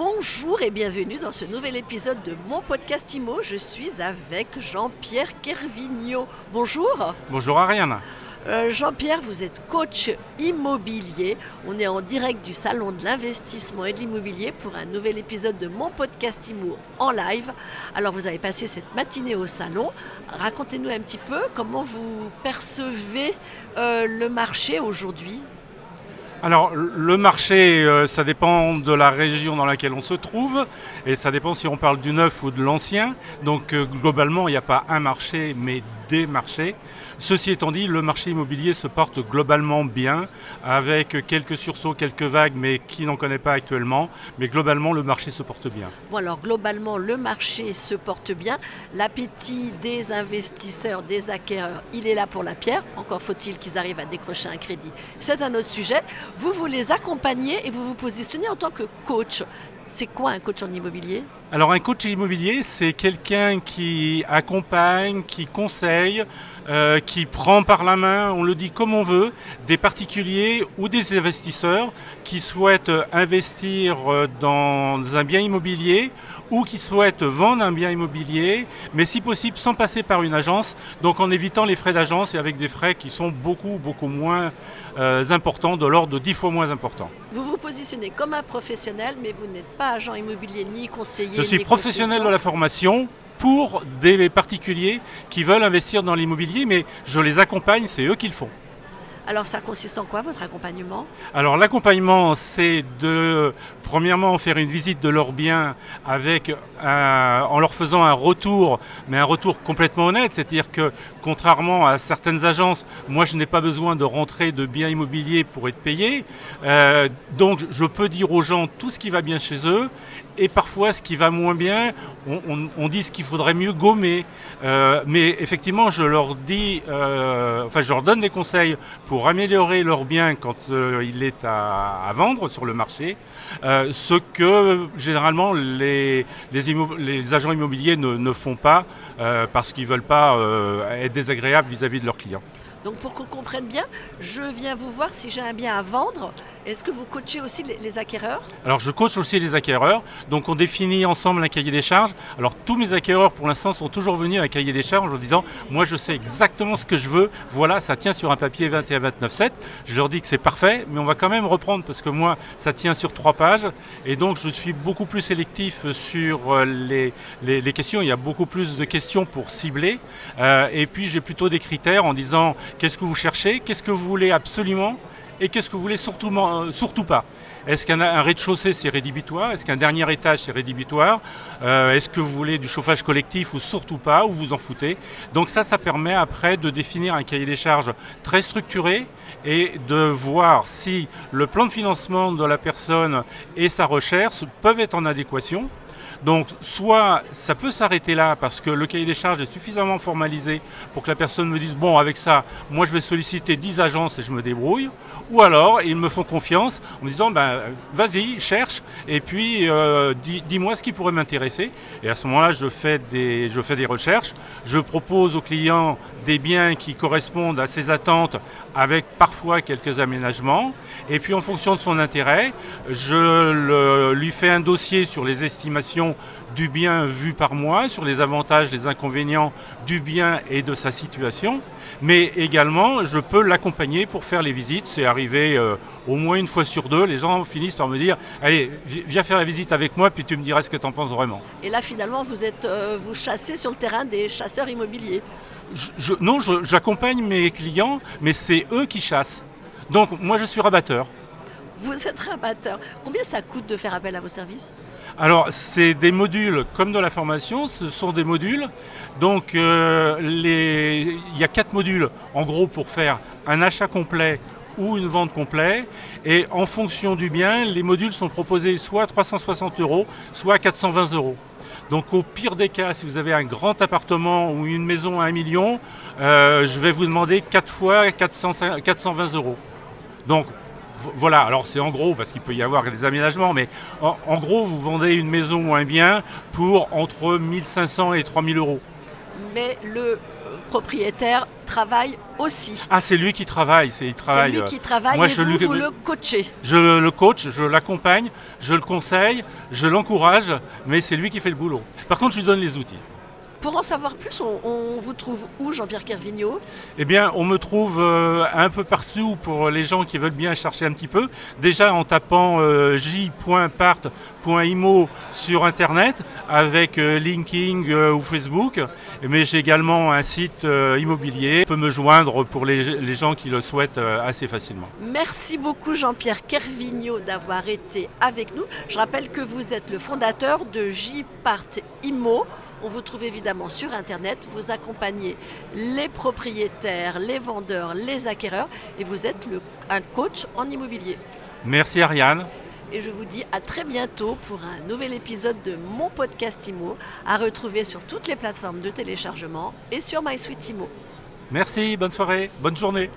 Bonjour et bienvenue dans ce nouvel épisode de mon podcast IMO. Je suis avec Jean-Pierre Kervignot. Bonjour. Bonjour Ariane. Jean-Pierre, vous êtes coach immobilier. On est en direct du salon de l'investissement et de l'immobilier pour un nouvel épisode de mon podcast IMO en live. Alors vous avez passé cette matinée au salon. Racontez-nous un petit peu comment vous percevez le marché aujourd'hui. Alors le marché, ça dépend de la région dans laquelle on se trouve et ça dépend si on parle du neuf ou de l'ancien. Donc globalement, il n'y a pas un marché mais des marchés. Ceci étant dit, le marché immobilier se porte globalement bien avec quelques sursauts, quelques vagues mais qui n'en connaît pas actuellement. Mais globalement, le marché se porte bien. Bon alors globalement, le marché se porte bien. L'appétit des investisseurs, des acquéreurs, il est là pour la pierre. Encore faut-il qu'ils arrivent à décrocher un crédit. C'est un autre sujet. Vous les accompagnez et vous vous positionnez en tant que coach. C'est quoi un coach en immobilier ? Alors un coach immobilier, c'est quelqu'un qui accompagne, qui conseille, qui prend par la main, on le dit comme on veut, des particuliers ou des investisseurs qui souhaitent investir dans un bien immobilier ou qui souhaitent vendre un bien immobilier, mais si possible sans passer par une agence, donc en évitant les frais d'agence et avec des frais qui sont beaucoup moins importants, de l'ordre de 10 fois moins importants. Vous vous positionnez comme un professionnel, mais vous n'êtes pas agent immobilier ni conseiller. Je suis professionnel de la formation pour des particuliers qui veulent investir dans l'immobilier, mais je les accompagne, c'est eux qui le font. Alors ça consiste en quoi votre accompagnement ? Alors l'accompagnement, c'est de premièrement faire une visite de leurs biens avec en leur faisant un retour, mais un retour complètement honnête, c'est-à-dire que contrairement à certaines agences, moi je n'ai pas besoin de rentrer de biens immobiliers pour être payé, donc je peux dire aux gens tout ce qui va bien chez eux et parfois ce qui va moins bien, on dit ce qu'il faudrait mieux gommer, mais effectivement je leur dis, je leur donne des conseils pour améliorer leur bien quand il est à vendre sur le marché, ce que généralement les agents immobiliers ne font pas parce qu'ils ne veulent pas être désagréables vis-à-vis de leurs clients. Donc pour qu'on comprenne bien, je viens vous voir si j'ai un bien à vendre. Est-ce que vous coachez aussi les acquéreurs ? Alors je coach aussi les acquéreurs, donc on définit ensemble un cahier des charges. Alors tous mes acquéreurs pour l'instant sont toujours venus à un cahier des charges en disant « moi je sais exactement ce que je veux, voilà ça tient sur un papier 21-29-7 ». Je leur dis que c'est parfait, mais on va quand même reprendre parce que moi ça tient sur 3 pages et donc je suis beaucoup plus sélectif sur les questions. Il y a beaucoup plus de questions pour cibler et puis j'ai plutôt des critères en disant qu'est-ce que vous cherchez, qu'est-ce que vous voulez absolument et qu'est-ce que vous voulez surtout pas. Est-ce qu'un rez-de-chaussée c'est rédhibitoire? Est-ce qu'un dernier étage c'est rédhibitoire? Est-ce que vous voulez du chauffage collectif ou surtout pas, ou vous en foutez? Donc ça permet après de définir un cahier des charges très structuré et de voir si le plan de financement de la personne et sa recherche peuvent être en adéquation. Donc soit ça peut s'arrêter là parce que le cahier des charges est suffisamment formalisé pour que la personne me dise bon avec ça moi je vais solliciter 10 agences et je me débrouille, ou alors ils me font confiance en me disant ben vas-y cherche et puis dis-moi ce qui pourrait m'intéresser, et à ce moment là je fais des recherches, je propose au client des biens qui correspondent à ses attentes avec parfois quelques aménagements, et puis en fonction de son intérêt je lui fais un dossier sur les estimations du bien vu par moi, sur les avantages, les inconvénients du bien et de sa situation, mais également je peux l'accompagner pour faire les visites. C'est arrivé au moins une fois sur 2, les gens finissent par me dire allez viens faire la visite avec moi puis tu me diras ce que tu en penses vraiment. Et là finalement vous chassez sur le terrain des chasseurs immobiliers. Non, j'accompagne mes clients, mais c'est eux qui chassent. Donc moi je suis rabatteur. Vous êtes rabatteur. Combien ça coûte de faire appel à vos services ? Alors c'est des modules comme de la formation, ce sont des modules. Donc il y a 4 modules en gros pour faire un achat complet ou une vente complète, et en fonction du bien, les modules sont proposés soit à 360 €, soit à 420 €. Donc au pire des cas, si vous avez un grand appartement ou une maison à 1 million, je vais vous demander 4 fois 420 €. Donc voilà, alors c'est en gros parce qu'il peut y avoir des aménagements, mais en gros vous vendez une maison ou un bien pour entre 1 500 et 3 000 €. Mais le propriétaire travaille aussi. Ah, c'est lui qui travaille. C'est lui qui travaille moi, et vous le coachez. Je le coach, je l'accompagne, je le conseille, je l'encourage, mais c'est lui qui fait le boulot. Par contre, je lui donne les outils. Pour en savoir plus, on vous trouve où, Jean-Pierre Kervignot? Eh bien, on me trouve un peu partout pour les gens qui veulent bien chercher un petit peu. Déjà en tapant j.part.imo sur Internet avec LinkedIn ou Facebook. Mais j'ai également un site immobilier. On peut me joindre pour les gens qui le souhaitent assez facilement. Merci beaucoup Jean-Pierre Kervignot d'avoir été avec nous. Je rappelle que vous êtes le fondateur de j.part.imo. On vous trouve évidemment sur Internet, vous accompagnez les propriétaires, les vendeurs, les acquéreurs et vous êtes un coach en immobilier. Merci Ariane. Et je vous dis à très bientôt pour un nouvel épisode de mon podcast Imo à retrouver sur toutes les plateformes de téléchargement et sur MySuite Imo. Merci, bonne soirée, bonne journée.